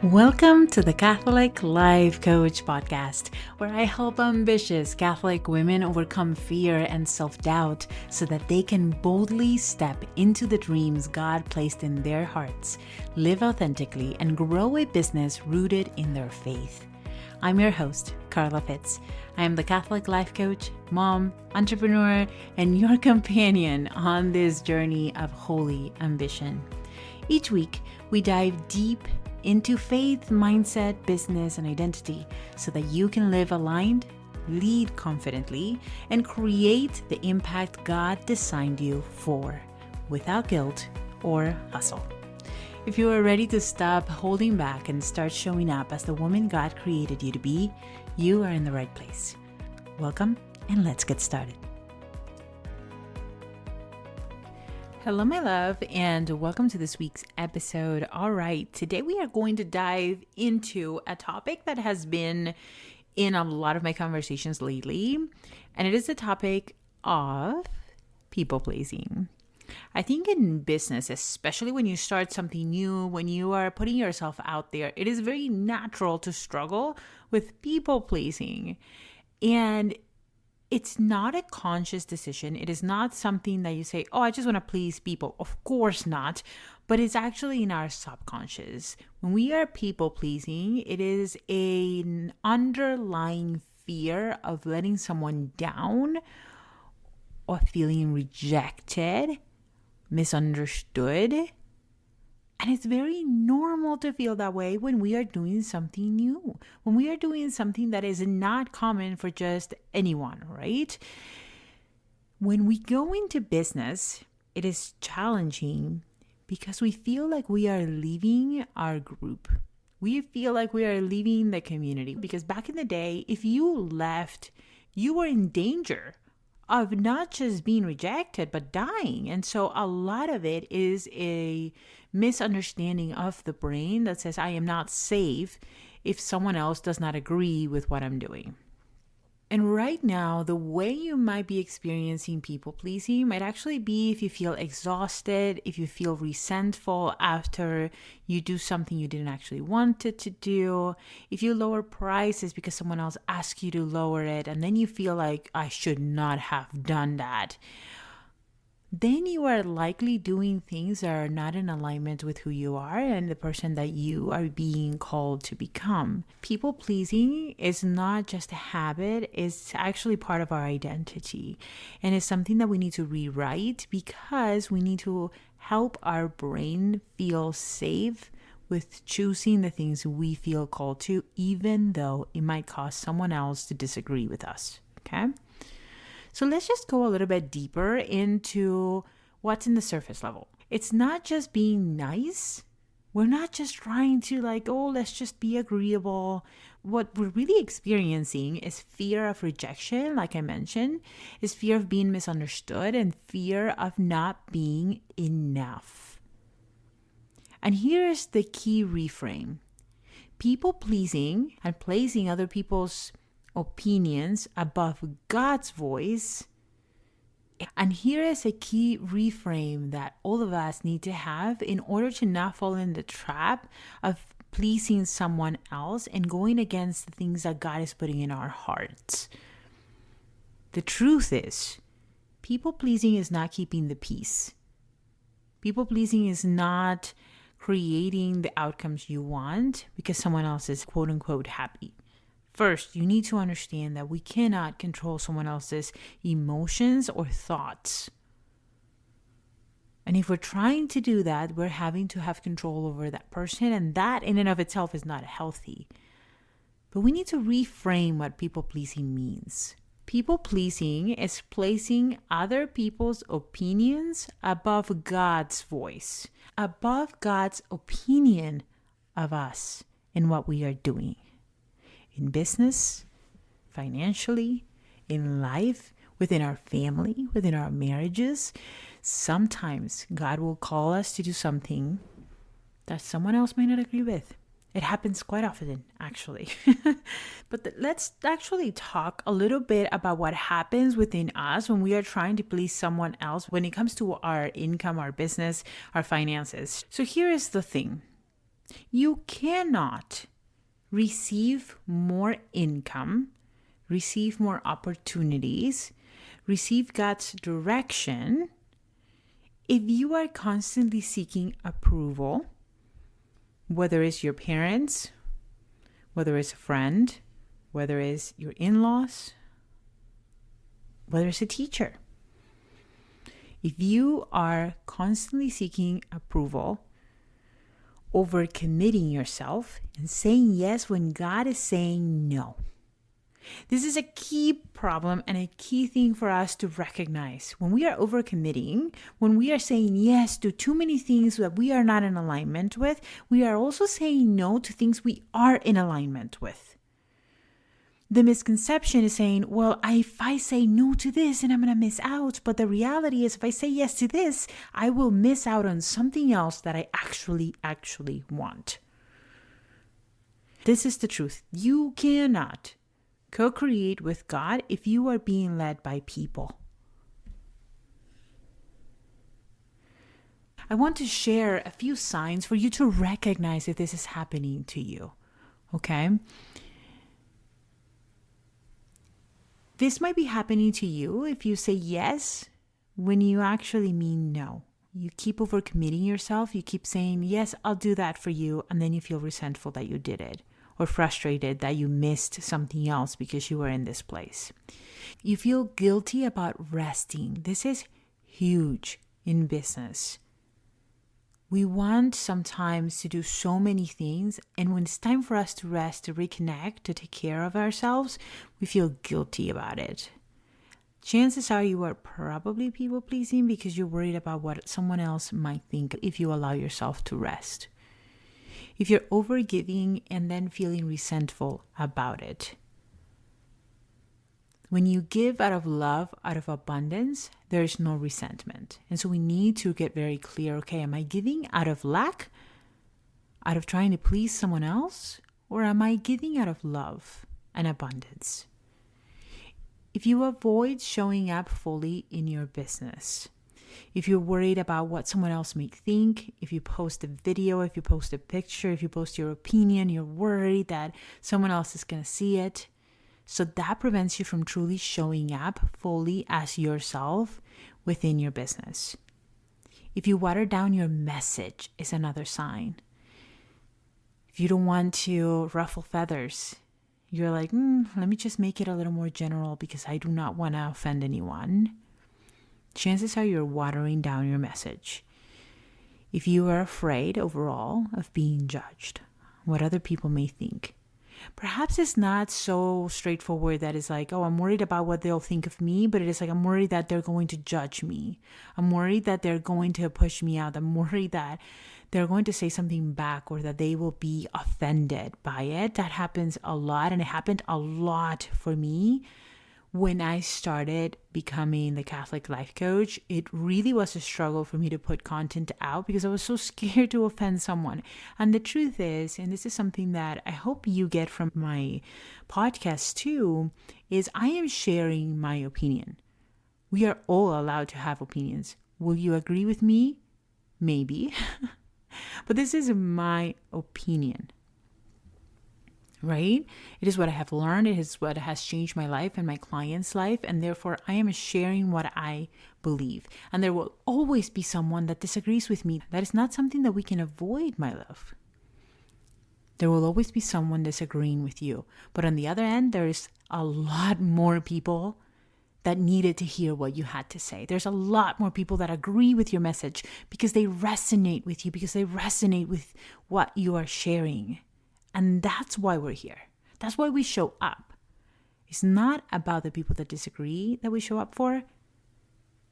Welcome to the Catholic Life Coach podcast, where I help ambitious Catholic women overcome fear and self-doubt so that they can boldly step into the dreams God placed in their hearts, live authentically, and grow a business rooted in their faith. I'm your host, Carla Fitz. I am the Catholic Life Coach, mom, entrepreneur, and your companion on this journey of holy ambition. Each week, we dive deep into faith, mindset, business, and identity so that you can live aligned, lead confidently, and create the impact God designed you for without guilt or hustle. If you are ready to stop holding back and start showing up as the woman God created you to be, you are in the right place. Welcome, and let's get started. Hello, my love, and welcome to this week's episode. All right, today we are going to dive into a topic that has been in a lot of my conversations lately, and it is the topic of people pleasing. I think in business, especially when you start something new, when you are putting yourself out there, it is very natural to struggle with people pleasing. And it's not a conscious decision. It is not something that you say, oh, I just want to please people. Of course not. But it's actually in our subconscious. When we are people pleasing, it is an underlying fear of letting someone down or feeling rejected, misunderstood. And it's very normal to feel that way when we are doing something new, when we are doing something that is not common for just anyone, right? When we go into business, it is challenging because we feel like we are leaving our group. We feel like we are leaving the community because back in the day, if you left, you were in danger of not just being rejected, but dying. And so a lot of it is a misunderstanding of the brain that says, I am not safe if someone else does not agree with what I'm doing. And right now, the way you might be experiencing people pleasing might actually be if you feel exhausted, if you feel resentful after you do something you didn't actually want it to do, if you lower prices because someone else asked you to lower it, and then you feel like I should not have done that. Then you are likely doing things that are not in alignment with who you are and the person that you are being called to become. People pleasing is not just a habit, it's actually part of our identity. And it's something that we need to rewrite because we need to help our brain feel safe with choosing the things we feel called to, even though it might cause someone else to disagree with us. Okay? So let's just go a little bit deeper into what's in the surface level. It's not just being nice. We're not just trying to let's just be agreeable. What we're really experiencing is fear of rejection, like I mentioned, is fear of being misunderstood and fear of not being enough. And here's the key reframe. People pleasing and placing other people's opinions above God's voice. And here is a key reframe that all of us need to have in order to not fall in the trap of pleasing someone else and going against the things that God is putting in our hearts. The truth is, people pleasing is not keeping the peace. People pleasing is not creating the outcomes you want because someone else is quote unquote happy. First, you need to understand that we cannot control someone else's emotions or thoughts. And if we're trying to do that, we're having to have control over that person, and that in and of itself is not healthy. But we need to reframe what people-pleasing means. People-pleasing is placing other people's opinions above God's voice, above God's opinion of us and what we are doing. In business, financially, in life, within our family, within our marriages, sometimes God will call us to do something that someone else may not agree with. It happens quite often, actually. But let's actually talk a little bit about what happens within us when we are trying to please someone else when it comes to our income, our business, our finances. So here is the thing. You cannot receive more income, receive more opportunities, receive God's direction if you are constantly seeking approval, whether it's your parents, whether it's a friend, whether it's your in-laws, whether it's a teacher. If you are constantly seeking approval, overcommitting yourself, and saying yes when God is saying no, this is a key problem and a key thing for us to recognize. When we are overcommitting, when we are saying yes to too many things that we are not in alignment with, we are also saying no to things we are in alignment with. The misconception is saying, well, if I say no to this, then I'm going to miss out. But the reality is, if I say yes to this, I will miss out on something else that I actually want. This is the truth. You cannot co-create with God if you are being led by people. I want to share a few signs for you to recognize if this is happening to you. Okay? This might be happening to you if you say yes when you actually mean no. You keep overcommitting yourself. You keep saying, yes, I'll do that for you. And then you feel resentful that you did it, or frustrated that you missed something else because you were in this place. You feel guilty about resting. This is huge in business. We want sometimes to do so many things, and when it's time for us to rest, to reconnect, to take care of ourselves, we feel guilty about it. Chances are you are probably people-pleasing because you're worried about what someone else might think if you allow yourself to rest. If you're overgiving and then feeling resentful about it. When you give out of love, out of abundance, there's no resentment. And so we need to get very clear, okay, am I giving out of lack, out of trying to please someone else, or am I giving out of love and abundance? If you avoid showing up fully in your business, if you're worried about what someone else may think, if you post a video, if you post a picture, if you post your opinion, you're worried that someone else is going to see it. So that prevents you from truly showing up fully as yourself within your business. If you water down your message is another sign. If you don't want to ruffle feathers, you're like, let me just make it a little more general because I do not want to offend anyone. Chances are you're watering down your message. If you are afraid overall of being judged, what other people may think, perhaps it's not so straightforward that it's like, oh, I'm worried about what they'll think of me, but it is like, I'm worried that they're going to judge me. I'm worried that they're going to push me out. I'm worried that they're going to say something back or that they will be offended by it. That happens a lot, and it happened a lot for me. When I started becoming the Catholic life coach, it really was a struggle for me to put content out because I was so scared to offend someone. And the truth is, and this is something that I hope you get from my podcast too, is I am sharing my opinion. We are all allowed to have opinions. Will you agree with me? Maybe. But this is my opinion. Right? It is what I have learned. It is what has changed my life and my client's life. And therefore, I am sharing what I believe. And there will always be someone that disagrees with me. That is not something that we can avoid, my love. There will always be someone disagreeing with you. But on the other end, there is a lot more people that needed to hear what you had to say. There's a lot more people that agree with your message because they resonate with you, because they resonate with what you are sharing. And that's why we're here. That's why we show up. It's not about the people that disagree that we show up for. It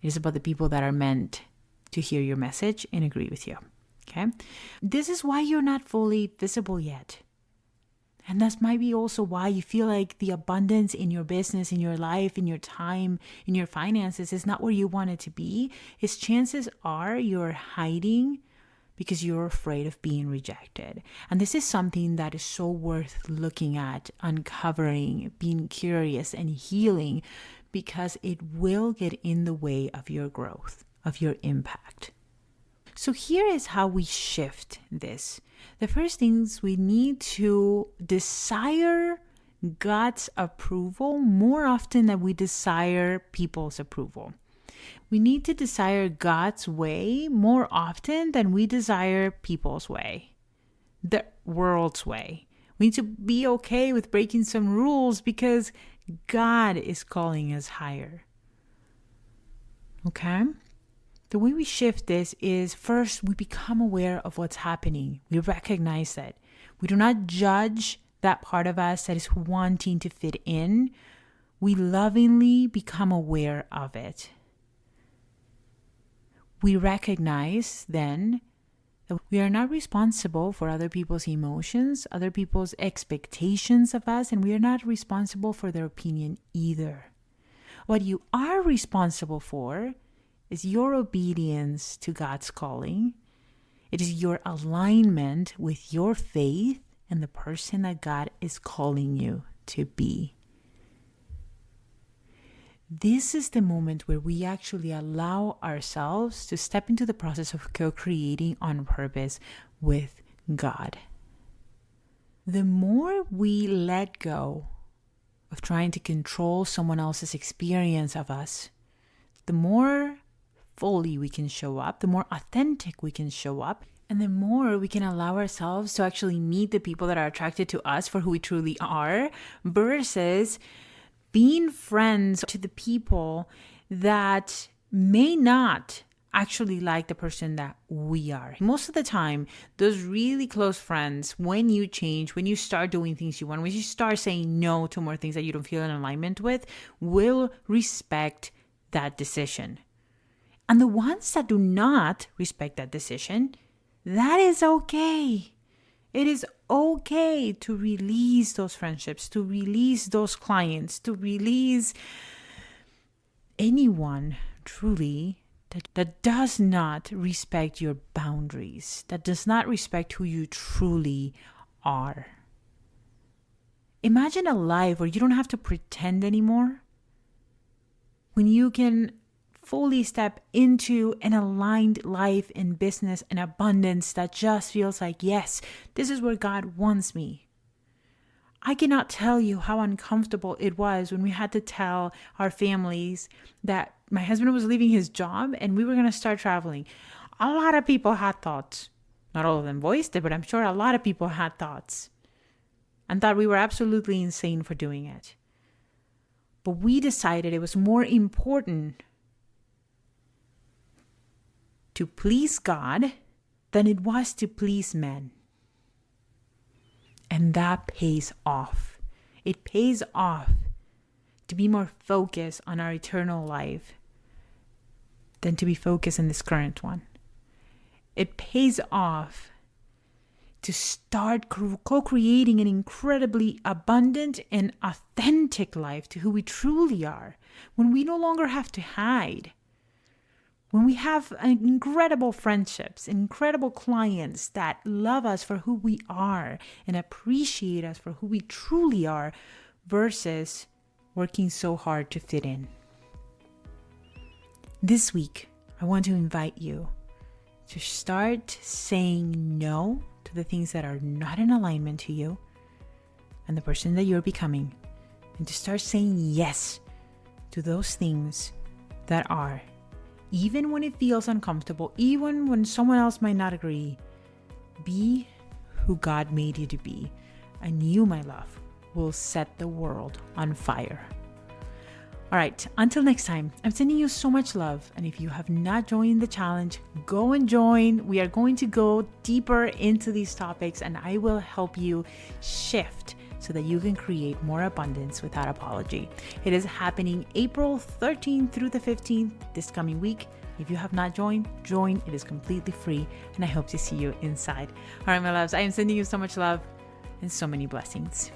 is about the people that are meant to hear your message and agree with you. Okay? This is why you're not fully visible yet. And that might be also why you feel like the abundance in your business, in your life, in your time, in your finances is not where you want it to be. Is chances are you're hiding because you're afraid of being rejected. And this is something that is so worth looking at, uncovering, being curious and healing, because it will get in the way of your growth, of your impact. So here is how we shift this. The first things, we need to desire God's approval more often than we desire people's approval. We need to desire God's way more often than we desire people's way, the world's way. We need to be okay with breaking some rules because God is calling us higher. Okay? The way we shift this is, first, we become aware of what's happening. We recognize that. We do not judge that part of us that is wanting to fit in. We lovingly become aware of it. We recognize then that we are not responsible for other people's emotions, other people's expectations of us, and we are not responsible for their opinion either. What you are responsible for is your obedience to God's calling. It is your alignment with your faith and the person that God is calling you to be. This is the moment where we actually allow ourselves to step into the process of co-creating on purpose with God. The more we let go of trying to control someone else's experience of us, the more fully we can show up, the more authentic we can show up, and the more we can allow ourselves to actually meet the people that are attracted to us for who we truly are, versus being friends to the people that may not actually like the person that we are. Most of the time, those really close friends, when you change, when you start doing things you want, when you start saying no to more things that you don't feel in alignment with, will respect that decision. And the ones that do not respect that decision, that is okay. It is okay to release those friendships, to release those clients, to release anyone truly that does not respect your boundaries, that does not respect who you truly are. Imagine a life where you don't have to pretend anymore, when you can fully step into an aligned life in business and abundance that just feels like, yes, this is where God wants me. I cannot tell you how uncomfortable it was when we had to tell our families that my husband was leaving his job and we were going to start traveling. A lot of people had thoughts. Not all of them voiced it, but I'm sure a lot of people had thoughts and thought we were absolutely insane for doing it. But we decided it was more important to please God than it was to please men. And that pays off. It pays off to be more focused on our eternal life than to be focused on this current one. It pays off to start co-creating an incredibly abundant and authentic life to who we truly are, when we no longer have to hide. When we have incredible friendships, incredible clients that love us for who we are and appreciate us for who we truly are, versus working so hard to fit in. This week, I want to invite you to start saying no to the things that are not in alignment to you and the person that you're becoming, and to start saying yes to those things that are. Even when it feels uncomfortable, even when someone else might not agree, be who God made you to be. And you, my love, will set the world on fire. All right, until next time, I'm sending you so much love. And if you have not joined the challenge, go and join. We are going to go deeper into these topics, and I will help you shift so that you can create more abundance without apology. It is happening April 13th through the 15th this coming week. If you have not joined, join. It is completely free, and I hope to see you inside. All right, my loves, I am sending you so much love and so many blessings.